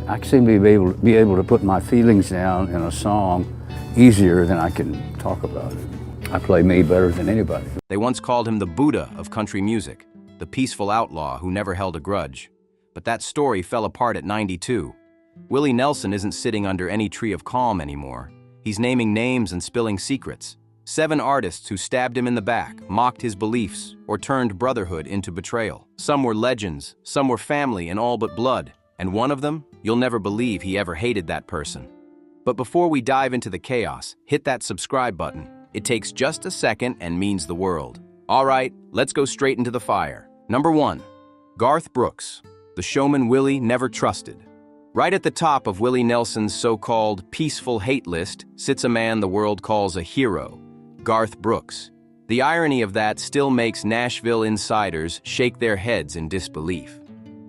I seem to be able to put my feelings down in a song easier than I can talk about it. I play me better than anybody. They once called him the Buddha of country music, the peaceful outlaw who never held a grudge. But that story fell apart at 92. Willie Nelson isn't sitting under any tree of calm anymore. He's naming names and spilling secrets. 7 artists who stabbed him in the back, mocked his beliefs, or turned brotherhood into betrayal. Some were legends, some were family and all but blood. And one of them, you'll never believe he ever hated that person. But before we dive into the chaos, hit that subscribe button. It takes just a second and means the world. All right, let's go straight into the fire. Number 1, Garth Brooks, the showman Willie never trusted. Right at the top of Willie Nelson's so-called peaceful hate list sits a man the world calls a hero, Garth Brooks. The irony of that still makes Nashville insiders shake their heads in disbelief.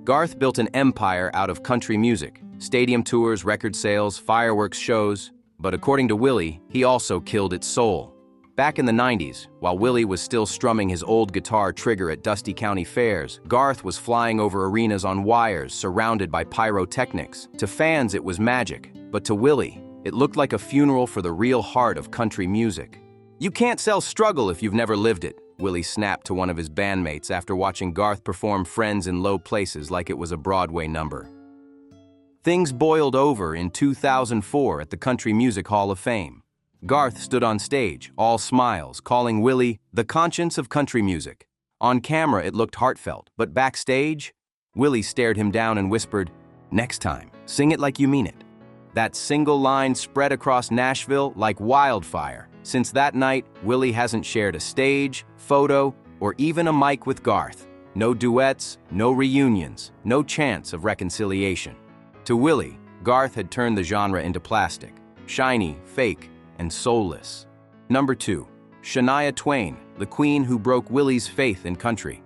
Garth built an empire out of country music, stadium tours, record sales, fireworks shows, but according to Willie, he also killed its soul. Back in the 90s, while Willie was still strumming his old guitar Trigger at Dusty County fairs, Garth was flying over arenas on wires, surrounded by pyrotechnics. To fans, it was magic, but to Willie, it looked like a funeral for the real heart of country music. "You can't sell struggle if you've never lived it," Willie snapped to one of his bandmates after watching Garth perform Friends in Low Places like it was a Broadway number. Things boiled over in 2004 at the Country Music Hall of Fame. Garth stood on stage, all smiles, calling Willie the conscience of country music. On camera, it looked heartfelt, but backstage, Willie stared him down and whispered, "Next time, sing it like you mean it." That single line spread across Nashville like wildfire. Since that night, Willie hasn't shared a stage, photo, or even a mic with Garth. No duets, no reunions, no chance of reconciliation. To Willie, Garth had turned the genre into plastic, shiny, fake, and soulless. Number 2, Shania Twain, the queen who broke Willie's faith in country.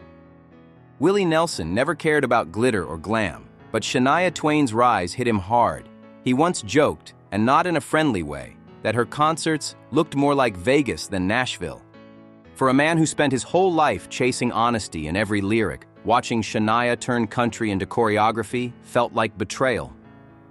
Willie Nelson never cared about glitter or glam, but Shania Twain's rise hit him hard. He once joked, and not in a friendly way, that her concerts looked more like Vegas than Nashville. For a man who spent his whole life chasing honesty in every lyric, watching Shania turn country into choreography felt like betrayal.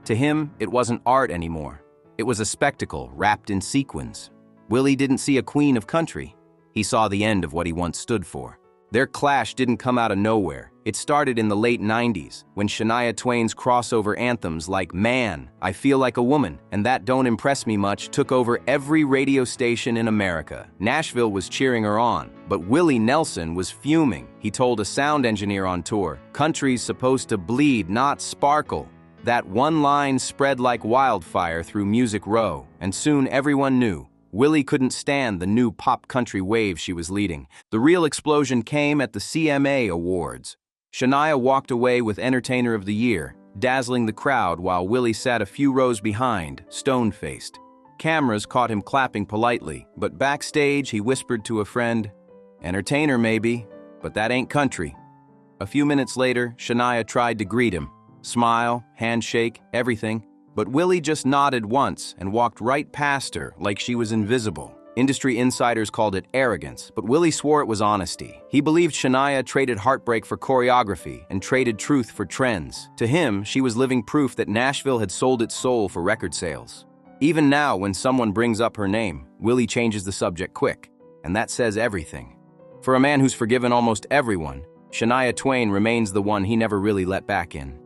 To him, it wasn't art anymore. It was a spectacle wrapped in sequins. Willie didn't see a queen of country. He saw the end of what he once stood for. Their clash didn't come out of nowhere. It started in the late 90s, when Shania Twain's crossover anthems like Man, I Feel Like a Woman, and That Don't Impress Me Much took over every radio station in America. Nashville was cheering her on, but Willie Nelson was fuming. He told a sound engineer on tour, "Country's supposed to bleed, not sparkle." That one line spread like wildfire through Music Row, and soon everyone knew Willie couldn't stand the new pop country wave she was leading. The real explosion came at the CMA Awards. Shania walked away with Entertainer of the Year, dazzling the crowd while Willie sat a few rows behind, stone-faced. Cameras caught him clapping politely, but backstage he whispered to a friend, "Entertainer maybe, but that ain't country." A few minutes later, Shania tried to greet him. Smile, handshake, everything. But Willie just nodded once and walked right past her like she was invisible. Industry insiders called it arrogance, but Willie swore it was honesty. He believed Shania traded heartbreak for choreography and traded truth for trends. To him, she was living proof that Nashville had sold its soul for record sales. Even now, when someone brings up her name, Willie changes the subject quick, and that says everything. For a man who's forgiven almost everyone, Shania Twain remains the one he never really let back in.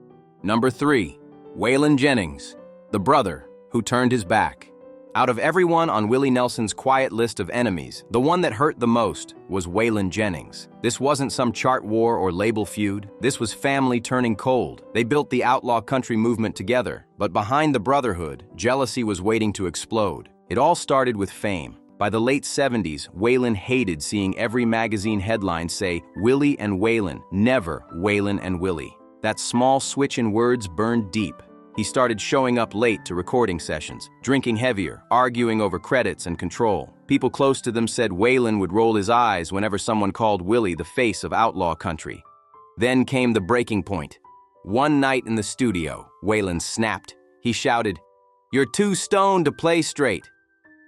Number 3, Waylon Jennings, the brother who turned his back. Out of everyone on Willie Nelson's quiet list of enemies, the one that hurt the most was Waylon Jennings. This wasn't some chart war or label feud. This was family turning cold. They built the outlaw country movement together, but behind the brotherhood, jealousy was waiting to explode. It all started with fame. By the late 70s, Waylon hated seeing every magazine headline say, "Willie and Waylon, never Waylon and Willie." That small switch in words burned deep. He started showing up late to recording sessions, drinking heavier, arguing over credits and control. People close to them said Waylon would roll his eyes whenever someone called Willie the face of outlaw country. Then came the breaking point. One night in the studio, Waylon snapped. He shouted, "You're too stoned to play straight."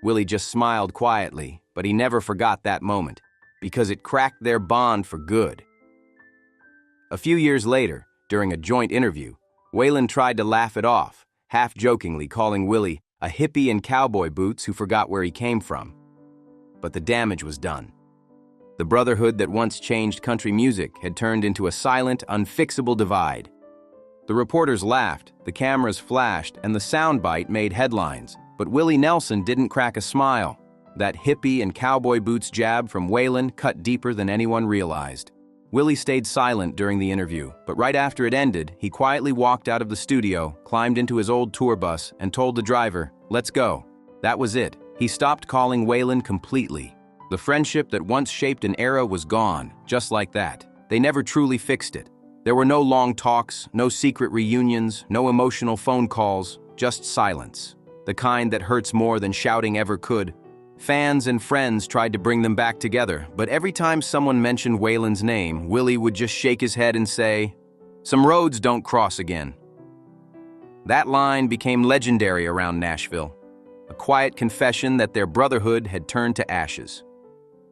Willie just smiled quietly, but he never forgot that moment, because it cracked their bond for good. A few years later, during a joint interview, Waylon tried to laugh it off, half-jokingly calling Willie a hippie in cowboy boots who forgot where he came from. But the damage was done. The brotherhood that once changed country music had turned into a silent, unfixable divide. The reporters laughed, the cameras flashed, and the soundbite made headlines. But Willie Nelson didn't crack a smile. That hippie and cowboy boots jab from Waylon cut deeper than anyone realized. Willie stayed silent during the interview, but right after it ended, he quietly walked out of the studio, climbed into his old tour bus, and told the driver, "Let's go." That was it. He stopped calling Waylon completely. The friendship that once shaped an era was gone, just like that. They never truly fixed it. There were no long talks, no secret reunions, no emotional phone calls, just silence. The kind that hurts more than shouting ever could. Fans and friends tried to bring them back together, but every time someone mentioned Waylon's name, Willie would just shake his head and say, "Some roads don't cross again." That line became legendary around Nashville, a quiet confession that their brotherhood had turned to ashes.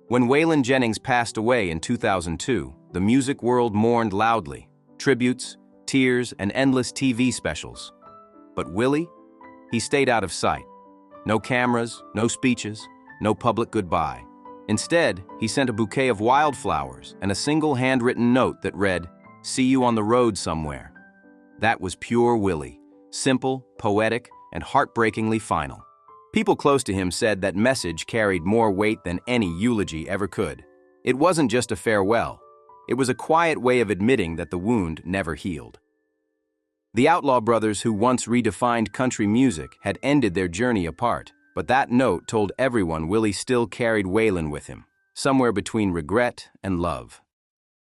When Waylon Jennings passed away in 2002, the music world mourned loudly, tributes, tears, and endless TV specials. But Willie? He stayed out of sight. No cameras, no speeches, no public goodbye. Instead, he sent a bouquet of wildflowers and a single handwritten note that read, "See you on the road somewhere." That was pure Willie, simple, poetic, and heartbreakingly final. People close to him said that message carried more weight than any eulogy ever could. It wasn't just a farewell. It was a quiet way of admitting that the wound never healed. The Outlaw brothers who once redefined country music had ended their journey apart, but that note told everyone Willie still carried Waylon with him, somewhere between regret and love.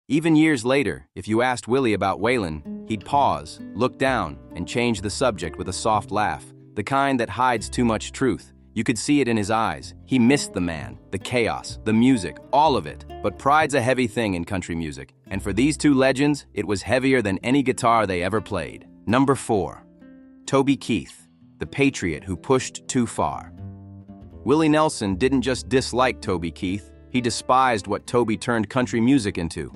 Even years later, if you asked Willie about Waylon, he'd pause, look down, and change the subject with a soft laugh, the kind that hides too much truth. You could see it in his eyes. He missed the man, the chaos, the music, all of it. But pride's a heavy thing in country music, and for these two legends, it was heavier than any guitar they ever played. Number 4. Toby Keith, the patriot who pushed too far. Willie Nelson didn't just dislike Toby Keith, he despised what Toby turned country music into.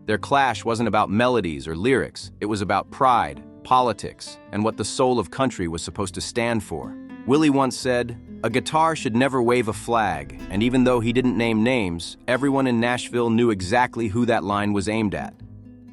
Their clash wasn't about melodies or lyrics, it was about pride, politics, and what the soul of country was supposed to stand for. Willie once said, "A guitar should never wave a flag," and even though he didn't name names, everyone in Nashville knew exactly who that line was aimed at.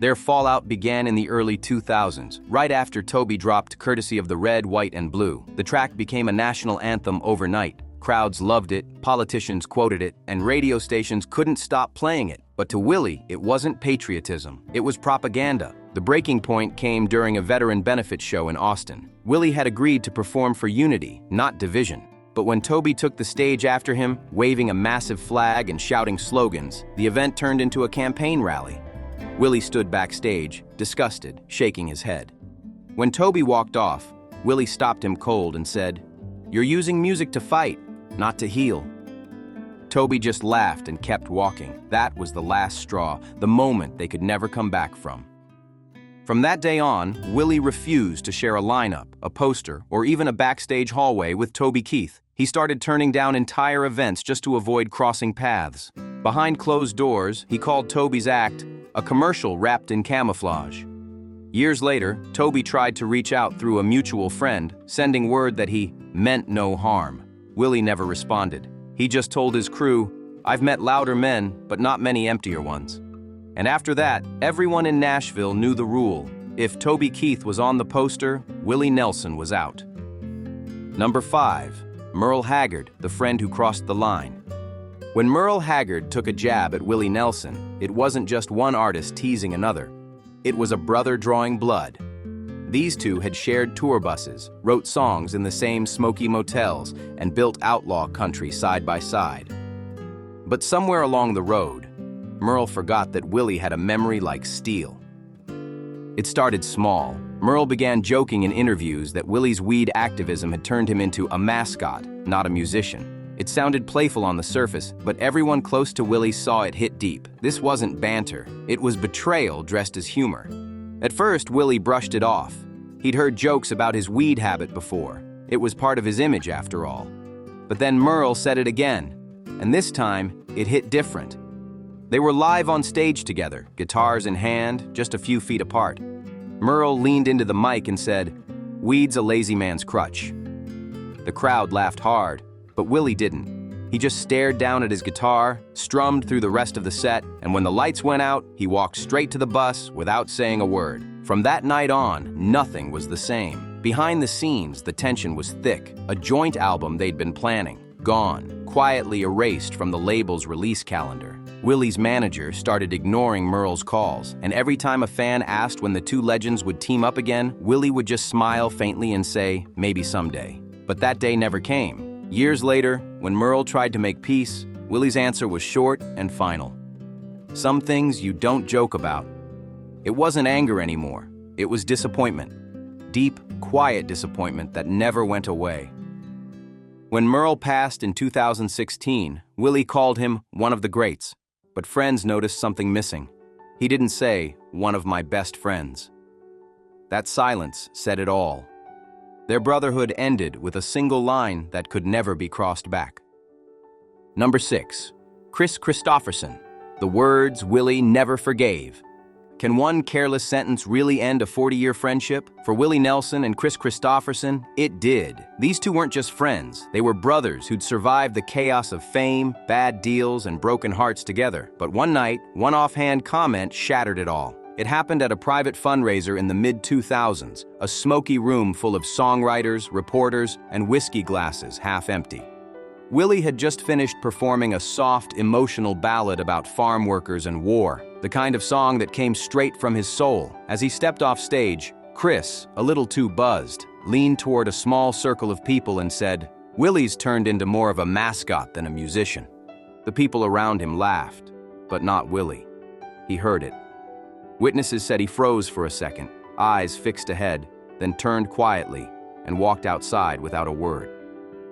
Their fallout began in the early 2000s, right after Toby dropped Courtesy of the Red, White, and Blue. The track became a national anthem overnight. Crowds loved it, politicians quoted it, and radio stations couldn't stop playing it. But to Willie, it wasn't patriotism, it was propaganda. The breaking point came during a veteran benefit show in Austin. Willie had agreed to perform for unity, not division. But when Toby took the stage after him, waving a massive flag and shouting slogans, the event turned into a campaign rally. Willie stood backstage, disgusted, shaking his head. When Toby walked off, Willie stopped him cold and said, "You're using music to fight, not to heal." Toby just laughed and kept walking. That was the last straw, the moment they could never come back from. From that day on, Willie refused to share a lineup, a poster, or even a backstage hallway with Toby Keith. He started turning down entire events just to avoid crossing paths. Behind closed doors, he called Toby's act a commercial wrapped in camouflage. Years later, Toby tried to reach out through a mutual friend, sending word that he meant no harm. Willie never responded. He just told his crew, "I've met louder men, but not many emptier ones." And after that, everyone in Nashville knew the rule. If Toby Keith was on the poster, Willie Nelson was out. Number 5. Merle Haggard, the friend who crossed the line. When Merle Haggard took a jab at Willie Nelson, it wasn't just one artist teasing another. It was a brother drawing blood. These two had shared tour buses, wrote songs in the same smoky motels, and built outlaw country side by side. But somewhere along the road, Merle forgot that Willie had a memory like steel. It started small. Merle began joking in interviews that Willie's weed activism had turned him into a mascot, not a musician. It sounded playful on the surface, but everyone close to Willie saw it hit deep. This wasn't banter. It was betrayal dressed as humor. At first, Willie brushed it off. He'd heard jokes about his weed habit before. It was part of his image, after all. But then Merle said it again, and this time, it hit different. They were live on stage together, guitars in hand, just a few feet apart. Merle leaned into the mic and said, "Weed's a lazy man's crutch." The crowd laughed hard, but Willie didn't. He just stared down at his guitar, strummed through the rest of the set, and when the lights went out, he walked straight to the bus without saying a word. From that night on, nothing was the same. Behind the scenes, the tension was thick. A joint album they'd been planning, gone, quietly erased from the label's release calendar. Willie's manager started ignoring Merle's calls, and every time a fan asked when the two legends would team up again, Willie would just smile faintly and say, "Maybe someday." But that day never came. Years later, when Merle tried to make peace, Willie's answer was short and final. Some things you don't joke about. It wasn't anger anymore. It was disappointment. Deep, quiet disappointment that never went away. When Merle passed in 2016, Willie called him one of the greats, but friends noticed something missing. He didn't say, "one of my best friends." That silence said it all. Their brotherhood ended with a single line that could never be crossed back. Number 6. Kristofferson. The words Willie never forgave. Can one careless sentence really end a 40-year friendship? For Willie Nelson and Kristofferson, it did. These two weren't just friends. They were brothers who'd survived the chaos of fame, bad deals, and broken hearts together. But one night, one offhand comment shattered it all. It happened at a private fundraiser in the mid-2000s, a smoky room full of songwriters, reporters, and whiskey glasses half empty. Willie had just finished performing a soft, emotional ballad about farm workers and war, the kind of song that came straight from his soul. As he stepped off stage, Chris, a little too buzzed, leaned toward a small circle of people and said, "Willie's turned into more of a mascot than a musician." The people around him laughed, but not Willie. He heard it. Witnesses said he froze for a second, eyes fixed ahead, then turned quietly and walked outside without a word.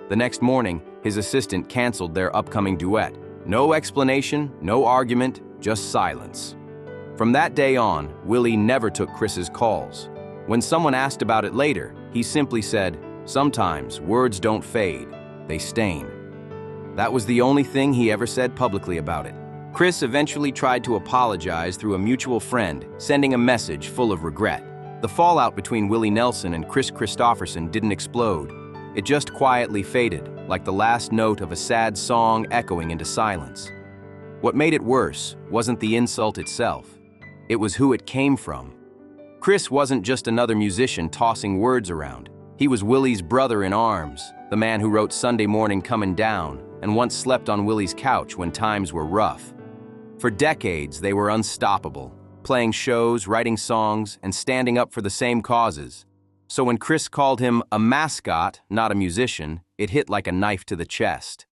The next morning, his assistant canceled their upcoming duet. No explanation, no argument, just silence. From that day on, Willie never took Chris's calls. When someone asked about it later, he simply said, "Sometimes words don't fade, they stain." That was the only thing he ever said publicly about it. Chris eventually tried to apologize through a mutual friend, sending a message full of regret. The fallout between Willie Nelson and Kristofferson didn't explode. It just quietly faded, like the last note of a sad song echoing into silence. What made it worse wasn't the insult itself. It was who it came from. Chris wasn't just another musician tossing words around. He was Willie's brother in arms, the man who wrote "Sunday Morning Comin' Down" and once slept on Willie's couch when times were rough. For decades, they were unstoppable, playing shows, writing songs, and standing up for the same causes. So when Chris called him a mascot, not a musician, it hit like a knife to the chest.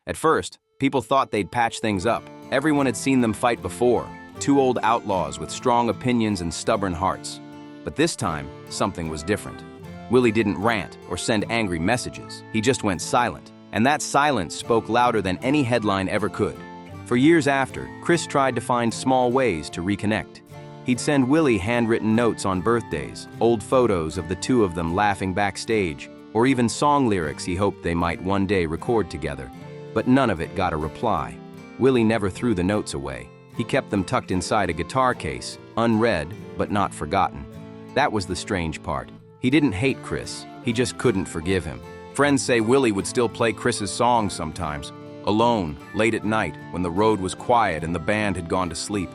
At first, people thought they'd patch things up. Everyone had seen them fight before, two old outlaws with strong opinions and stubborn hearts. But this time, something was different. Willie didn't rant or send angry messages. He just went silent, and that silence spoke louder than any headline ever could. For years after, Chris tried to find small ways to reconnect. He'd send Willie handwritten notes on birthdays, old photos of the two of them laughing backstage, or even song lyrics he hoped they might one day record together. But none of it got a reply. Willie never threw the notes away. He kept them tucked inside a guitar case, unread but not forgotten. That was the strange part. He didn't hate Chris, he just couldn't forgive him. Friends say Willie would still play Chris's songs sometimes, alone, late at night, when the road was quiet and the band had gone to sleep.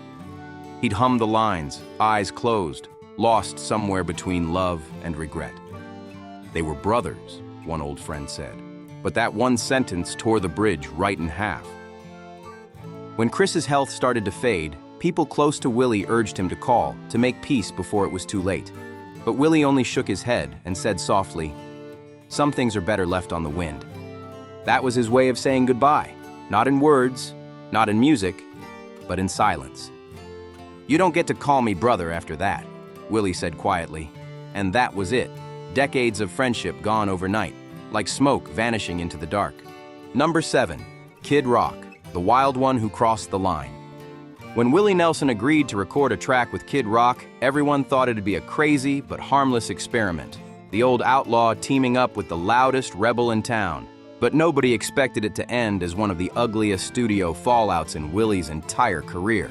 He'd hum the lines, eyes closed, lost somewhere between love and regret. They were brothers, one old friend said, but that one sentence tore the bridge right in half. When Chris's health started to fade, people close to Willie urged him to call, to make peace before it was too late. But Willie only shook his head and said softly, "Some things are better left on the wind." That was his way of saying goodbye, not in words, not in music, but in silence. "You don't get to call me brother after that," Willie said quietly. And that was it. Decades of friendship gone overnight, like smoke vanishing into the dark. Number 7, Kid Rock, the wild one who crossed the line. When Willie Nelson agreed to record a track with Kid Rock, everyone thought it'd be a crazy but harmless experiment. The old outlaw teaming up with the loudest rebel in town. But nobody expected it to end as one of the ugliest studio fallouts in Willie's entire career.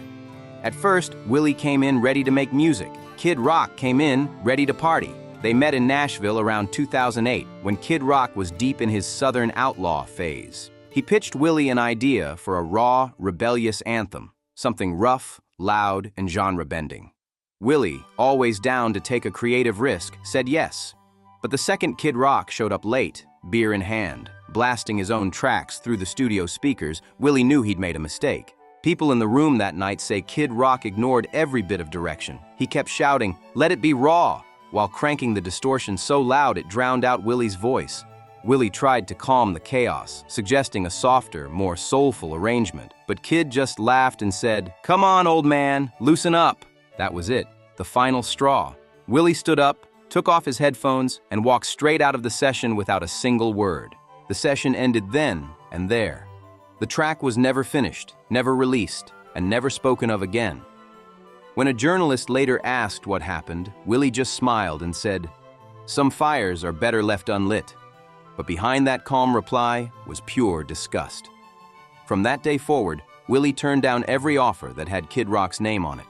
At first, Willie came in ready to make music, Kid Rock came in, ready to party. They met in Nashville around 2008, when Kid Rock was deep in his Southern outlaw phase. He pitched Willie an idea for a raw, rebellious anthem, something rough, loud, and genre-bending. Willie, always down to take a creative risk, said yes. But the second Kid Rock showed up late, beer in hand, blasting his own tracks through the studio speakers, Willie knew he'd made a mistake. People in the room that night say Kid Rock ignored every bit of direction. He kept shouting, "Let it be raw," while cranking the distortion so loud it drowned out Willie's voice. Willie tried to calm the chaos, suggesting a softer, more soulful arrangement, but Kid just laughed and said, "Come on, old man, loosen up." That was it, the final straw. Willie stood up, took off his headphones, and walked straight out of the session without a single word. The session ended then and there. The track was never finished, never released, and never spoken of again. When a journalist later asked what happened, Willie just smiled and said, "Some fires are better left unlit." But behind that calm reply was pure disgust. From that day forward, Willie turned down every offer that had Kid Rock's name on it.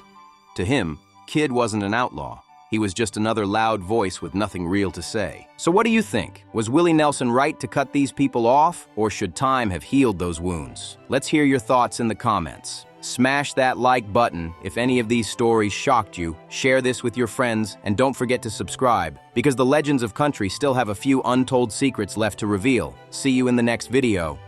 To him, Kid wasn't an outlaw. He was just another loud voice with nothing real to say. So what do you think? Was Willie Nelson right to cut these people off, or should time have healed those wounds? Let's hear your thoughts in the comments. Smash that like button if any of these stories shocked you, share this with your friends, and don't forget to subscribe, because the legends of country still have a few untold secrets left to reveal. See you in the next video.